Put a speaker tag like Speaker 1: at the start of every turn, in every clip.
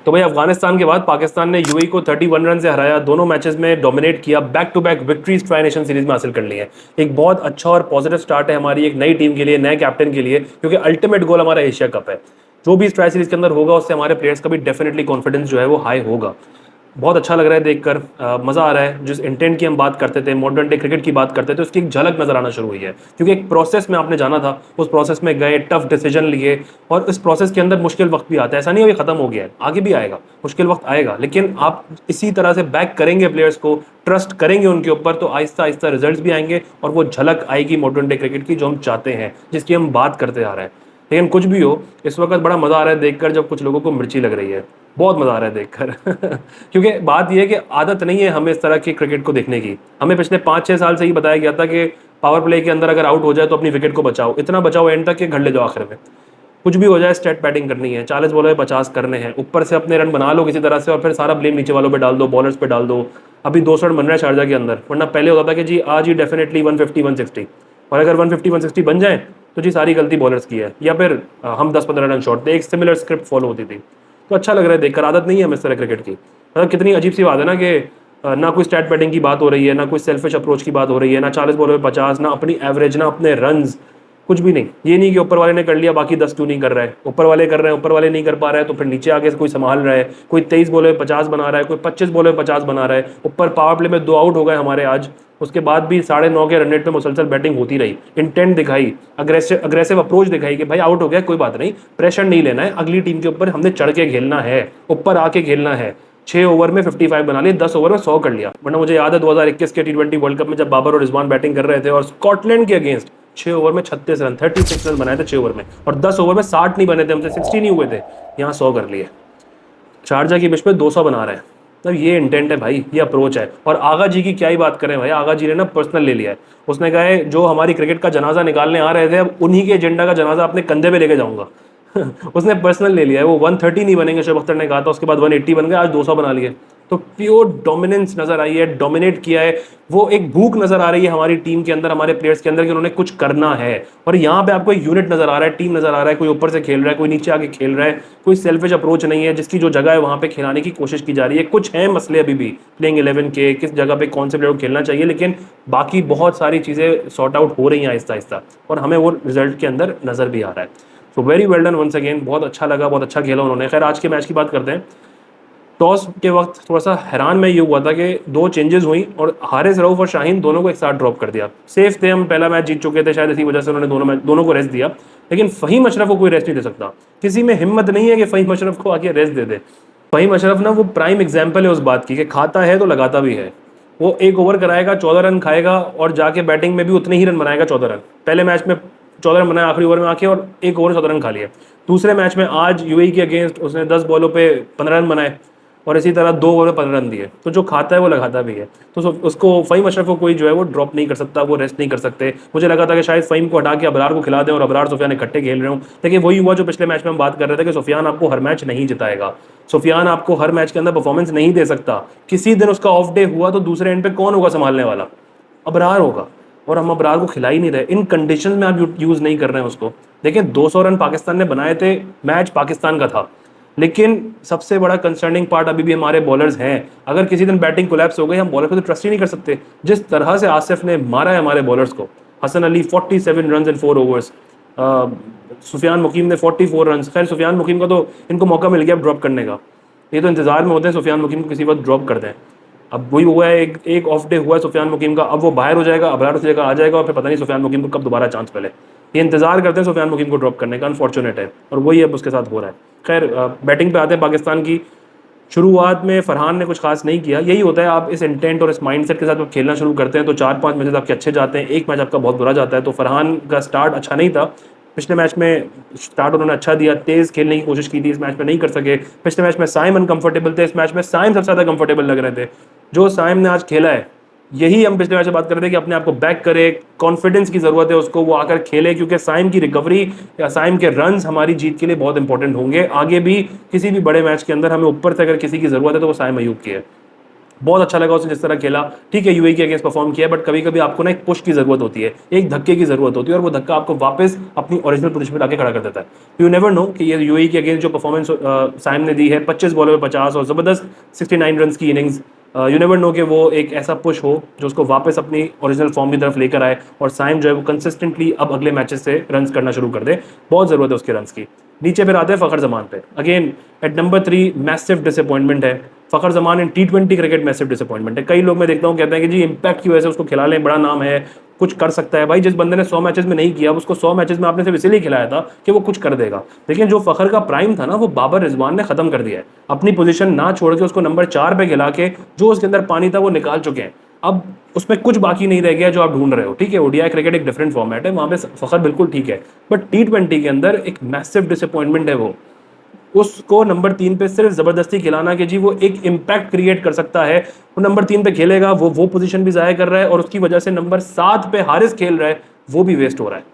Speaker 1: तो भाई अफगानिस्तान के बाद पाकिस्तान ने यूएई को 31 रन से हराया, दोनों मैचेस में डोमिनेट किया, back to back victories tri nation series में हासिल कर ली है। एक बहुत अच्छा और पॉजिटिव स्टार्ट है हमारी एक नई टीम के लिए, नए कैप्टन के लिए, क्योंकि अल्टीमेट गोल हमारा एशिया कप है। जो भी इस ट्राई सीरीज के अंदर होगा उससे हमारे प्लेयर्स का भी डेफिनेटली कॉन्फिडेंस जो है वो हाई होगा। बहुत अच्छा लग रहा है देखकर, मज़ा आ रहा है। जिस इंटेंट की हम बात करते थे, मॉडर्न डे क्रिकेट की बात करते थे, उसकी एक झलक नजर आना शुरू हुई है, क्योंकि एक प्रोसेस में आपने जाना था, उस प्रोसेस में गए, टफ डिसीजन लिए, और इस प्रोसेस के अंदर मुश्किल वक्त भी आता है। ऐसा नहीं है खत्म हो गया है, आगे भी आएगा, मुश्किल वक्त आएगा, लेकिन आप इसी तरह से बैक करेंगे प्लेयर्स को, ट्रस्ट करेंगे उनके ऊपर, तो आहिस्ता आहिस्ता रिजल्ट्स भी आएंगे और वो झलक आएगी मॉडर्न डे क्रिकेट की जो हम चाहते हैं, जिसकी हम बात करते आ रहे हैं। लेकिन कुछ भी हो, इस वक्त बड़ा मज़ा आ रहा है देखकर, जब कुछ लोगों को मिर्ची लग रही है। बहुत मज़ा आ रहा है देखकर क्योंकि बात यह है कि आदत नहीं है हमें इस तरह के क्रिकेट को देखने की। हमें पिछले 5-6 साल से ही बताया गया था कि पावर प्ले के अंदर अगर आउट हो जाए तो अपनी विकेट को बचाओ, इतना बचाओ एंड तक कि घर ले जाओ आखिर में। कुछ भी हो जाए, स्टेट बैटिंग करनी है, 40 बॉलों में 50 करने हैं, ऊपर से अपने रन बना लो किसी तरह से, और फिर सारा ब्लेम नीचे वालों पे डाल दो, बॉलर्स पे डाल दो। अभी 200 रन बन रहा है शारजा के अंदर, वरना पहले होता था कि जी आज ही डेफिनेटली 150 160, और अगर 150 160 बन जाए तो जी सारी गलती बॉलर्स की है, या फिर हम 10-15 रन शॉट थे। एक सिमिलर स्क्रिप्ट फॉलो होती थी। तो अच्छा लग रहा है देखकर, आदत नहीं है हमें इस तरह क्रिकेट की। मतलब कितनी अजीब सी बात है ना कि ना कोई स्टैट बैटिंग की बात हो रही है, ना कोई सेल्फिश अप्रोच की बात हो रही है, ना 40 बॉलों में 50, ना अपनी एवरेज, ना अपने रन्स, कुछ भी नहीं। ये नहीं कि ऊपर वाले ने कर लिया बाकी 10 क्यों नहीं कर रहा है, ऊपर वाले कर रहे हैं, ऊपर वाले नहीं कर पा रहे हैं तो फिर नीचे आगे से कोई संभाल रहा है, कोई 23 बॉलों में 50 बना रहा है, कोई 25 बॉलों में 50 बना रहा है। ऊपर पावर प्ले में 2 आउट हो गए हमारे आज, उसके बाद भी 9.5 के रन रेट पे मुसलसल बैटिंग होती रही, इंटेंट दिखाई, अग्रेसिव अप्रोच दिखाई कि भाई आउट हो गया कोई बात नहीं, प्रेशर नहीं लेना है, अगली टीम के ऊपर हमने चढ़ के खेलना है, ऊपर आके खेलना है। 6 ओवर में 55 बना लिए, 10 ओवर में 100 कर लिया। वरना मुझे याद है 2021 के T20 वर्ल्ड कप में जब बाबर और रिजवान बैटिंग कर रहे थे और स्कॉटलैंड के अगेंस्ट 6 ओवर में 36 रन, 36 रन बनाए थे 6 ओवर में, और 10 ओवर में 60 नहीं बने थे हमसे, 60 नहीं हुए थे, यहाँ 100 कर लिए। शारजा की पिच पे 200 बना रहे हैं। मतलब ये इंटेंट है भाई, ये अप्रोच है। और आगा जी की क्या ही बात करें भाई, आगा जी ने ना पर्सनल ले लिया है। उसने कहा है जो हमारी क्रिकेट का जनाजा निकालने आ रहे थे, अब उन्हीं के एजेंडा का जनाजा अपने कंधे पे लेके जाऊंगा उसने पर्सनल ले लिया है। वो 130 नहीं बनेंगे, शोएब अख्तर ने कहा था, उसके बाद 180 बन गए, आज 200 बना लिए। तो प्योर डोमिनेंस नजर आई है, डोमिनेट किया है। वो एक भूख नजर आ रही है हमारी टीम के अंदर, हमारे प्लेयर्स के अंदर, कि उन्होंने कुछ करना है। और यहाँ पे आपको एक यूनिट नजर आ रहा है, टीम नजर आ रहा है, कोई ऊपर से खेल रहा है, कोई नीचे आके खेल रहा है, कोई सेल्फिश अप्रोच नहीं है, जिसकी जो जगह है वहां पे खिलाने की कोशिश की जा रही है। कुछ है मसले अभी भी प्लेइंग 11 के, किस जगह पे कौन से प्लेयर को खेलना चाहिए, लेकिन बाकी बहुत सारी चीजें सॉर्ट आउट हो रही हैं आहिस्ता आहिस्ता, और हमें वो रिजल्ट के अंदर नजर भी आ रहा है। So very well done once again, बहुत अच्छा लगा, बहुत अच्छा खेला उन्होंने। खैर आज के मैच की बात करते हैं। टॉस के वक्त थोड़ा सा हैरान मैं ये हुआ था कि 2 चेंजेस हुई और हारिस रऊफ और शाहीन दोनों को एक साथ ड्रॉप कर दिया। सेफ थे, हम पहला मैच जीत चुके थे, शायद इसी वजह से उन्होंने दोनों को रेस्ट दिया। लेकिन फ़हीम अशरफ को कोई रेस्ट नहीं दे सकता, किसी में हिम्मत नहीं है कि फ़हीम अशरफ को आके रेस्ट दे दे। फ़हीम अशरफ ना वो प्राइम एग्जाम्पल है उस बात की कि खाता है तो लगाता भी है। वो 1 ओवर कराएगा, 14 रन खाएगा, और जाके बैटिंग में भी उतने ही रन बनाएगा, 14 रन। पहले मैच में 14 रन बनाए आखिरी ओवर में आके, और 1 ओवर 14 रन खा लिए। दूसरे मैच में आज यूएई के अगेंस्ट उसने 10 बॉलों पे 15 रन बनाए, और इसी तरह 2 ओवर में 15 रन दिए। तो जो खाता है वो लगाता भी है। तो उसको फ़हीम अशरफ को कोई जो है वो ड्रॉप नहीं कर सकता, वो रेस्ट नहीं कर सकते। मुझे लगा था कि शायद फ़हीम को हटा के अबरार को खिला दें और अबरार सुफियान इकट्ठे खेल रहे हूँ, लेकिन वही हुआ जो पिछले मैच में हम बात कर रहे थे कि सुफियान आपको हर मैच नहीं जिताएगा, सुफियान आपको हर मैच के अंदर परफॉर्मेंस नहीं दे सकता। किसी दिन उसका ऑफ डे हुआ तो दूसरे एंड पे कौन होगा संभालने वाला? अबरार होगा, और हम अबरार को खिला ही नहीं रहे। इन कंडीशन में आप यूज़ नहीं कर रहे हैं उसको। देखिए 200 रन पाकिस्तान ने बनाए थे, मैच पाकिस्तान का था, लेकिन सबसे बड़ा कंसर्निंग पार्ट अभी भी हमारे बॉलर्स हैं। अगर किसी दिन बैटिंग कोलैप्स हो गई, हम बॉलर पे तो ट्रस्ट ही नहीं कर सकते। जिस तरह से आसिफ ने मारा है हमारे बॉलर्स को, Hasan Ali 47 run in 4 overs, Sufiyan Muqeem ने 44 रन। खैर सुफियान मुकीम का तो इनको मौका मिल गया ड्रॉप करने का, ये तो इंतजार में होते हैं सुफियान मुकीम को किसी वक्त ड्रॉप कर दें। अब वही हुआ है, एक ऑफ डे हुआ है सुफियान मुकीम का, अब वो बाहर हो जाएगा, अबरार उस जगह आ जाएगा, और फिर पता नहीं सुफियान मुकीम को कब दोबारा चांस मिले। ये इंतजार करते हैं सुफियान मुकीम को ड्रॉप करने का, अनफॉर्चुनेट है, और वही अब उसके साथ हो रहा है। खैर बैटिंग पे आते हैं पाकिस्तान की। शुरुआत में फरहान ने कुछ खास नहीं किया। यही होता है, आप इस इंटेंट और इस माइंडसेट के साथ जब खेलना शुरू करते हैं तो 4-5 मैचेस आपके अच्छे जाते हैं, एक मैच आपका बहुत बुरा जाता है। तो फरहान का स्टार्ट अच्छा नहीं था। पिछले मैच में स्टार्ट उन्होंने अच्छा दिया, तेज़ खेलने की कोशिश की थी, इस मैच में नहीं कर सके। पिछले मैच में साइम अनकंफर्टेबल थे, इस मैच में साइम सबसे ज़्यादा कंफर्टेबल लग रहे थे। जो साइम ने आज खेला है, यही हम पिछले मैच में बात कर रहे थे कि अपने आप को बैक करे, कॉन्फिडेंस की ज़रूरत है उसको, वो आकर खेले, क्योंकि साइम की रिकवरी या साइम के रन्स हमारी जीत के लिए बहुत इंपॉर्टेंट होंगे। आगे भी किसी भी बड़े मैच के अंदर हमें ऊपर से अगर किसी की ज़रूरत है तो वो साइम अयूब की है। बहुत अच्छा लगा उसने जिस तरह खेला। ठीक है, यूएई के अगेंस्ट परफॉर्म किया, बट कभी कभी आपको ना एक पुश की जरूरत होती है, एक धक्के की जरूरत होती है, और वो धक्का आपको वापस अपनी ओरिजिनल पोजीशन पर लाके खड़ा कर देता है। यू नेवर नो कि ये यूएई के अगेंस्ट जो परफॉर्मेंस साइम ने दी है, 25 बॉलों में 50 और जबरदस्त 69 रन की इनिंग्स, यू नेवर नो कि वो एक ऐसा पुश हो जो उसको वापस अपनी ओरिजिनल फॉर्म की तरफ लेकर आए, और साइम जो है वो कंसिस्टेंटली अब अगले मैचेस से रन्स करना शुरू कर दे। बहुत जरूरत है उसके रन्स की। नीचे फिर आते हैं फ़खर जमान पे। Again at number 3 massive disappointment है Fakhar Zaman in T20 cricket. Massive disappointment है। कई लोग मैं देखता हूँ कहते हैं कि जी इंपैक्ट की वजह से उसको खिला लें, बड़ा नाम है, कुछ कर सकता है। भाई जिस बंदे ने 100 मैचेस में नहीं किया, उसको 100 मैचेस में आपने सिर्फ इसलिए खिलाया था कि वो कुछ कर देगा। लेकिन जो फ़खर का प्राइम था ना, वो बाबर रिजवान ने खत्म कर दिया है। अपनी पोजीशन ना छोड़ के उसको नंबर 4 पे खिला के जो उसके अंदर पानी था वो निकाल चुके हैं। अब उसमें कुछ बाकी नहीं रह गया जो आप ढूंढ रहे हो। ठीक है, ओडीआई क्रिकेट एक डिफरेंट फॉर्मेट है, वहां पे फ़खर बिल्कुल ठीक है, बट T20 के अंदर एक मैसिव डिसअपॉइंटमेंट है वो। उसको नंबर 3 पे सिर्फ जबरदस्ती खिलाना कि जी वो एक इम्पैक्ट क्रिएट कर सकता है, वो नंबर 3 पे खेलेगा, वो पोजीशन भी जाया कर रहा है, और उसकी वजह से नंबर 7 पे हारिस खेल रहा है, वो भी वेस्ट हो रहा है।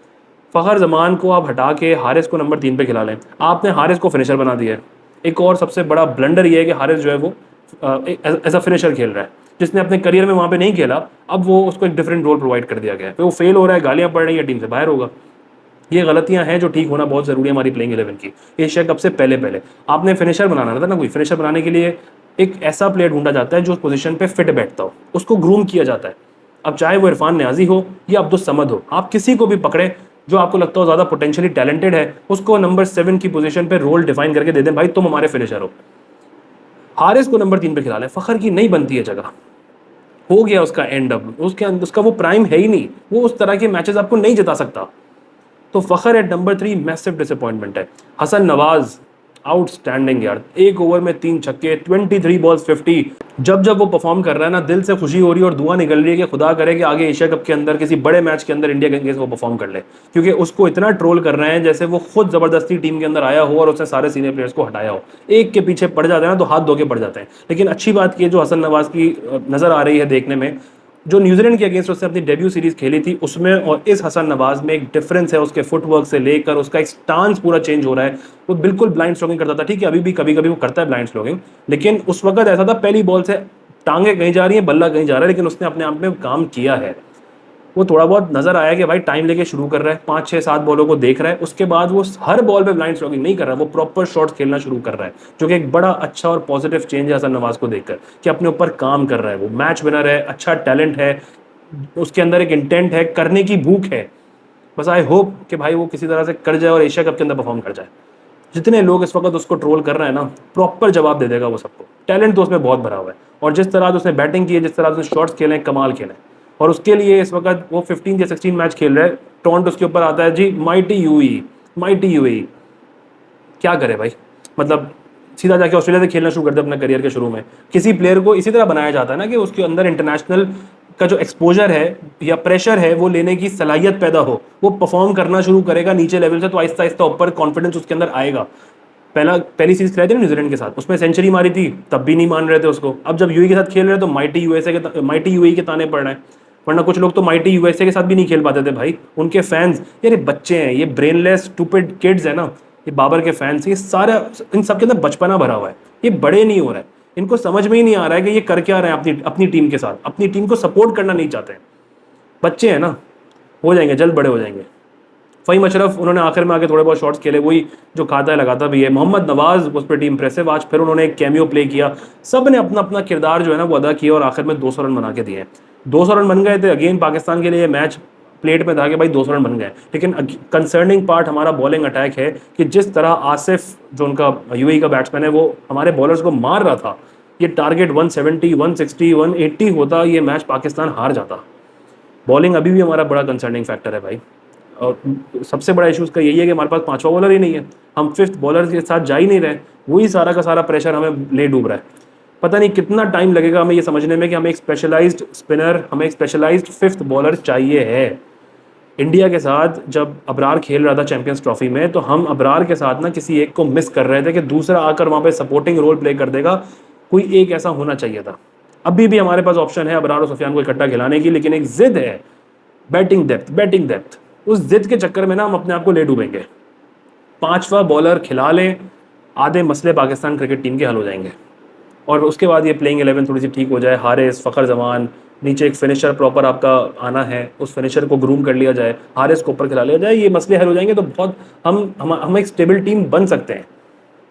Speaker 1: फ़खर जमान को आप हटा के हारिस को नंबर 3 पे खिला लें। आपने हारिस को फिनिशर बना दिया है। एक और सबसे बड़ा ब्लंडर ये है कि हारिस जो है वो एज अ फिनिशर खेल रहा है, जिसने अपने करियर में वहां पे नहीं खेला। अब वो उसको एक डिफरेंट रोल प्रोवाइड कर दिया गया है, वो फेल हो रहा है, गालियां पड़ रही है, टीम से बाहर होगा। ये गलतियां हैं जो ठीक होना बहुत जरूरी है हमारी प्लेइंग 11 की। एशिया कप से पहले पहले आपने फिनिशर बनाना था ना, कोई फिनिशर बनाने के लिए एक ऐसा प्लेयर ढूंढा जाता है जो उस पोजीशन पे फिट बैठता हो, उसको ग्रूम किया जाता है। अब चाहे वो इरफान न्याजी हो या अब्दुल समद हो, आप किसी को भी पकड़े जो आपको लगता हो ज्यादा पोटेंशियली टैलेंटेड है, उसको नंबर 7 की पोजीशन पे रोल डिफाइन करके दे दें, भाई तुम हमारे फिनिशर हो। हारिस को नंबर 3 पे खिला लें, फखर की नहीं बनती है जगह, हो गया उसका एंड। अब उसके उसका वो प्राइम है ही नहीं, वो उस तरह के मैचेस आपको नहीं जिता सकता। तो Fakhar at number 3 massive disappointment है। हसन नवाज आउटस्टैंडिंग यार, एक ओवर में 3 छक्के, 23 बॉल्स 50। जब जब वो परफॉर्म कर रहा है ना, दिल से खुशी हो रही है और दुआ निकल रही है कि खुदा करे कि आगे एशिया कप के अंदर किसी बड़े मैच के अंदर इंडिया के अगेंस्ट वो परफॉर्म कर ले, क्योंकि उसको इतना ट्रोल कर रहे हैं जैसे वो खुद जबरदस्ती टीम के अंदर आया हो और उसने सारे सीनियर प्लेयर्स को हटाया हो। एक के पीछे पड़ जाते हैं ना तो हाथ धो के पड़ जाते हैं। लेकिन अच्छी बात की जो हसन नवाज की नजर आ रही है देखने में, जो न्यूजीलैंड के अगेंस्ट उसने अपनी डेब्यू सीरीज खेली थी उसमें और इस हसन नवाज में एक डिफरेंस है। उसके फुटवर्क से लेकर उसका एक स्टांस पूरा चेंज हो रहा है। वो बिल्कुल ब्लाइंड स्ट्रोकिंग करता था, ठीक है अभी भी कभी कभी वो करता है ब्लाइंड स्ट्रोकिंग, लेकिन उस वक्त ऐसा था पहली बॉल से टांगे कहीं जा रही है, बल्ला कहीं जा रहा है, लेकिन उसने अपने आप में काम किया है। वो थोड़ा बहुत नजर आया कि भाई टाइम लेके शुरू कर रहा है, 5 6 7 बॉलों को देख रहा है, उसके बाद वो हर बॉल पे ब्लाइंड स्ट्रोकिंग नहीं कर रहा है, वो प्रॉपर शॉट्स खेलना शुरू कर रहा है, जो कि एक बड़ा अच्छा और पॉजिटिव चेंज है हसन नवाज को देखकर कि अपने ऊपर काम कर रहा है। वो मैच विनर है, अच्छा टैलेंट है, उसके अंदर एक इंटेंट है, करने की भूख है। बस आई होप कि भाई वो किसी तरह से कर जाए और एशिया कप के अंदर परफॉर्म कर जाए। जितने लोग इस वक्त उसको ट्रोल कर रहे हैं ना, प्रॉपर जवाब दे देगा वो सबको। टैलेंट तो उसमें बहुत भरा हुआ है, और जिस तरह उसने बैटिंग की है, जिस तरह उसने शॉट्स खेले हैं, कमाल खेले हैं। और उसके लिए इस वक्त वो 15 या 16 मैच खेल रहे हैं। टोंट उसके ऊपर आता है जी, माइटी यूई, माइटी यूई। क्या करे भाई, मतलब सीधा जाके ऑस्ट्रेलिया से खेलना शुरू कर दे अपने करियर के शुरू में। किसी प्लेयर को इसी तरह बनाया जाता है ना कि उसके अंदर इंटरनेशनल का जो एक्सपोजर है या प्रेशर है वो लेने की सलाहियत पैदा हो, वो परफॉर्म करना शुरू करेगा नीचे लेवल से, तो आहिस्ता आहिस्ता ऊपर कॉन्फिडेंस उसके अंदर आएगा। पहली सीरीज खिलाई थी ना न्यूजीलैंड के साथ, उसमें सेंचुरी मारी थी, तब भी नहीं मान रहे थे उसको। अब जब यूएई के साथ खेल रहे हैं तो माइटी यूएई के ताने पड़ रहे हैं, वरना कुछ लोग तो माइटी यूएसए के साथ भी नहीं खेल पाते थे भाई। उनके फैंस, ये बच्चे हैं, ये ब्रेनलेस स्टूपिड किड्स है ना, ये बाबर के फैंस, ये सारा इन सब के अंदर बचपना भरा हुआ है, ये बड़े नहीं हो रहे हैं। इनको समझ में ही नहीं आ रहा है कि ये कर क्या रहे हैं अपनी अपनी टीम के साथ, अपनी टीम को सपोर्ट करना नहीं चाहते हैं। बच्चे हैं ना, हो जाएंगे, जल्द बड़े हो जाएंगे। फ़हीम अशरफ उन्होंने आखिर में आके थोड़े बहुत शॉट्स खेले, वही जो खाता है लगाता भी है। मोहम्मद नवाज उस पर टीम इंप्रेसिव, आज फिर उन्होंने एक कैमियो प्ले किया। सब ने अपना अपना किरदार जो है ना वो अदा किया और आखिर में 200 रन बना के दिए। 200 रन बन गए थे। अगेन पाकिस्तान के लिए मैच प्लेट में था कि भाई 200 रन बन गए, लेकिन कंसर्निंग पार्ट हमारा बॉलिंग अटैक है कि जिस तरह आसिफ जो उनका यूएई का बैट्समैन है वो हमारे बॉलर्स को मार रहा था। ये टारगेट 170 160 180 होता, ये मैच पाकिस्तान हार जाता। बॉलिंग अभी भी हमारा बड़ा कंसर्निंग फैक्टर है भाई, और सबसे बड़ा इशू उसका यही है कि हमारे पास 5वां बॉलर ही नहीं है, हम 5th बॉलर के साथ जा ही नहीं रहे। वही सारा का सारा प्रेशर हमें ले डूब रहा है। पता नहीं कितना टाइम लगेगा हमें ये समझने में कि हमें एक स्पेशलाइज्ड स्पिनर, हमें एक स्पेशलाइज्ड 5th बॉलर चाहिए है। इंडिया के साथ जब अबरार खेल रहा था चैंपियंस ट्रॉफी में, तो हम अबरार के साथ ना किसी एक को मिस कर रहे थे कि दूसरा आकर वहाँ पे सपोर्टिंग रोल प्ले कर देगा। कोई एक ऐसा होना चाहिए था। अभी भी हमारे पास ऑप्शन है अबरार और सुफियान को इकट्ठा खिलाने की, लेकिन एक जिद है, बैटिंग डेप्थ, बैटिंग डेप्थ। उस जिद के चक्कर में ना हम अपने आप को ले डूबेंगे। 5वां बॉलर खिला लें, आधे मसले पाकिस्तान क्रिकेट टीम के हल हो जाएंगे। और उसके बाद ये प्लेइंग 11 थोड़ी सी ठीक हो जाए, हारिस, फ़खर जमान, नीचे एक फिनिशर प्रॉपर आपका आना है, उस फिनिशर को ग्रूम कर लिया जाए, हारिस को ऊपर खिला लिया जाए, ये मसले हल हो जाएंगे तो बहुत हम एक स्टेबल टीम बन सकते हैं।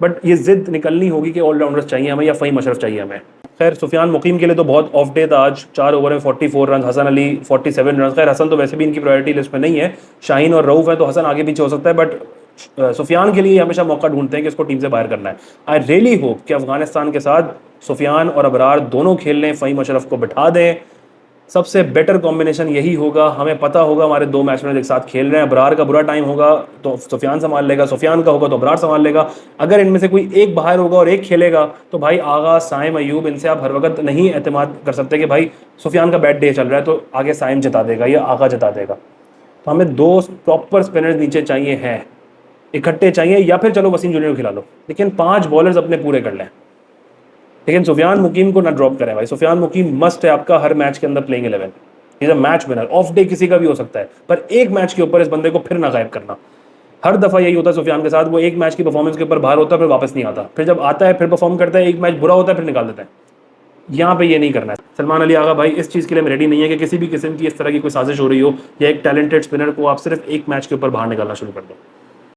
Speaker 1: बट ये जिद निकलनी होगी कि ऑलराउंडर्स चाहिए हमें या फ़हीम अशरफ चाहिए हमें। खैर सुफियान मुकीम के लिए तो बहुत ऑफ डे था आज, 4 ओवर में 44 रन, हसन अली 47 रन। खैर हसन तो वैसे भी इनकी प्रायोरिटी लिस्ट में नहीं है, शाहीन और रऊफ़ है तो हसन आगे पीछे हो सकता है, बट सुफियान के लिए हमेशा मौका ढूंढते हैं कि इसको टीम से बाहर करना है। आई रियली होप कि अफगानिस्तान के साथ सुफियान और अबरार दोनों खेल लें, फ़हीम अशरफ को बिठा दें, सबसे बेटर कॉम्बिनेशन यही होगा। हमें पता होगा हमारे 2 मैच में एक साथ खेल रहे हैं, अबरार का बुरा टाइम होगा तो सुफियान संभाल लेगा, सुफियान का होगा तो अबरार संभाल लेगा। अगर इनमें से कोई एक बाहर होगा और एक खेलेगा तो भाई आगा, साइम, अयूब, इनसे आप हर वक्त नहीं एतमाद कर सकते कि भाई सुफियान का बैड डे चल रहा है तो आगे साइम जिता देगा या आगा जिता देगा। तो हमें 2 प्रॉपर स्पिनर्स नीचे चाहिए हैं, इकट्ठे चाहिए, या फिर चलो वसीम जूनियर को खिला लो, लेकिन 5 बॉलर्स अपने पूरे कर लें। लेकिन सुफियान मुकीम को ना ड्रॉप करें भाई, सुफियान मुकीम मस्ट है आपका हर मैच के अंदर playing 11। Is a match winner, of day किसी का भी हो सकता है, पर एक मैच के ऊपर इस बंदे को फिर ना गायब करना। हर दफ़ा यही होता है सुफियान के साथ, वो एक मैच की परफॉर्मेंस के ऊपर बाहर होता है फिर वापस नहीं आता, फिर जब आता है फिर परफॉर्म करता है, एक मैच बुरा होता है फिर निकाल देता है। यहाँ पे ये नहीं करना है। सलमान अली आगा भाई इस चीज़ के लिए रेडी नहीं है कि किसी भी किस्म की इस तरह की कोई साजिश हो रही हो या एक टैलेंटेड स्पिनर को आप सिर्फ एक मैच के ऊपर बाहर निकालना शुरू कर दो।